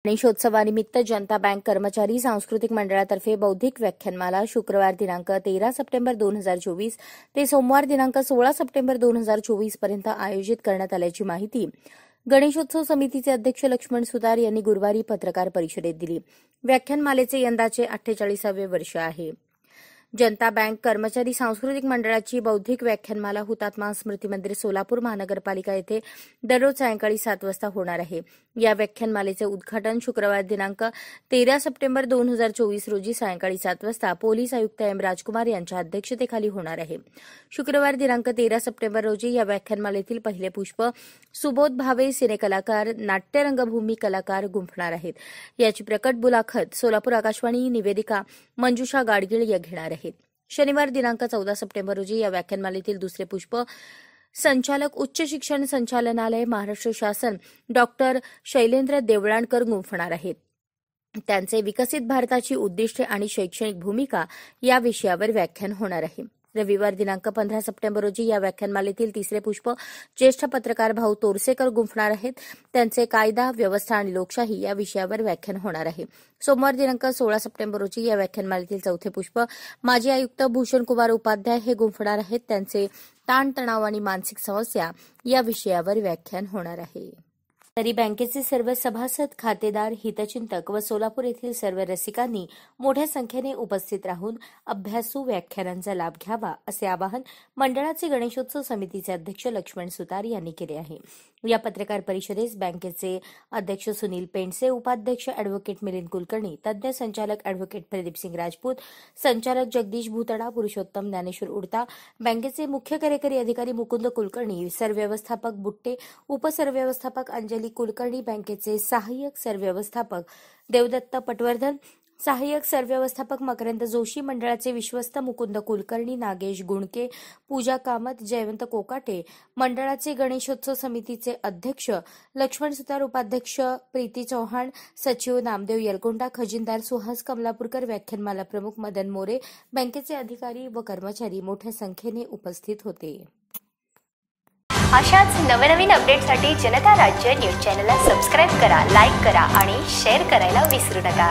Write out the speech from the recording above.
गणेशोत्सवानिमित्त जनता bank कर्मचारी सांस्कृतिक मंडळातर्फे बौद्धिक व्याख्यानमाला शुक्रवार दिनांक 13 सप्टेंबर 2024 ते सोमवार दिनांक 16 सप्टेंबर 2024 पर्यंत आयोजित करण्यात आल्याची माहिती गणेशोत्सव समितीचे अध्यक्ष लक्ष्मण सुतार यांनी गुरुवारी पत्रकार परिषदेत दिली। व्याख्यानमालेचे यंदाचे 48वे वर्ष आहे। जनता बँक कर्मचारी सांस्कृतिक मंडळाची बौद्धिक व्याख्यानमाला हुतात्मा स्मृती मंदिर सोलापूर महानगरपालिका येथे दररोज सायंकाळी 7 वाजता होणार आहे। या व्याख्यानमालेचे उद्घाटन शुक्रवार दिनांक 13 सप्टेंबर 2024 रोजी सायंकाळी 7 वाजता पोलीस आयुक्त एम राजकुमार यांच्या अध्यक्षतेखाली होणार आहे। शुक्रवार दिनांक 13 सप्टेंबर रोजी या व्याख्यानमालेतील पहिले पुष्प सुबोध भावे सिनेकलाकार नाट्य रंगभूमी कलाकार गुंफणार आहेत। याची प्रकट मुलाखत सोलापूर आकाशवाणी निवेदिका मंजुषा गाडगीळ या घेणार आहेत। शनिवार दिनांक 14 सप्टेंबर रोजी या व्याख्यानमालेतील दुसरे पुष्प संचालक उच्च शिक्षण संचालनालय महाराष्ट्र शासन डॉक्टर शैलेंद्र देवळाणकर गुंफणार आहेत। त्यांचे विकसित भारताची उद्दिष्टे आणि शैक्षणिक भूमिका या विषयावर व्याख्यान होणार आहे। रविवार दिनांक 15 सप्टेंबर रोजी या व्याख्यानमालेतील तिसरे पुष्प ज्येष्ठ पत्रकार भाऊ तोरसेकर गुंफणार आहेत। त्यांचे कायदा व्यवस्था आणि लोकशाही या विषयावर व्याख्यान होणार आहे। सोमवार दिनांक 16 सप्टेंबर रोजी या व्याख्यानमालेतील चौथे पुष्प माजी आयुक्त भूषण कुमार उपाध्याय हे गुंफणार आहेत। त्यांचे ताणतणाव आणि मानसिक समस्या या विषयावर व्याख्यान होणार आहे। तरी बँकेचे सर्व सभासद, खातेदार, हितचिंतक व सोलापूर येथील सर्व रसिकांनी मोठ्या संख्येने उपस्थित राहून अभ्यासू व्याख्यानांचा लाभ घ्यावा असे आवाहन मंडळाचे गणेशोत्सव समितीचे अध्यक्ष लक्ष्मण सुतार यांनी केले आहे। या पत्रकार परिषदेस बँकेचे अध्यक्ष सुनील पेंडसे, उपाध्यक्ष अॅडव्होकेट मिलिंद कुलकर्णी, तज्ञ संचालक अॅडव्होकेट प्रदीप सिंग राजपूत, संचालक जगदीश भूतडा, पुरुषोत्तम ज्ञानेश्वर उडता, बँकेचे मुख्य कार्यकारी अधिकारी मुकुंद कुलकर्णी, सरव्यवस्थापक बुट्टे, उपसरव्यवस्थापक अंजली कुलकर्णी, बँकेचे सहाय्यक सरव्यवस्थापक देवदत्त पटवर्धन, सहाय्यक सरव्यवस्थापक मकरंद जोशी, मंडळाचे विश्वस्त मुकुंद कुलकर्णी, नागेश गुणके, पूजा कामत, जयवंत कोकाटे, मंडळाचे गणेशोत्सव समितीचे अध्यक्ष लक्ष्मण सुतार, उपाध्यक्ष प्रीती चौहान, सचिव नामदेव यलगोंडा, खजिनदार सुहास कमलापूरकर, व्याख्यानमाला प्रमुख मदन मोरे, बँकेचे अधिकारी व कर्मचारी मोठ्या संख्येने उपस्थित होते। अशाच नवनवीन अपडेटसाठी जनता राज्य न्यूज चॅनलला सबस्क्राईब करा, लाईक करा आणि शेअर करायला विसरू नका।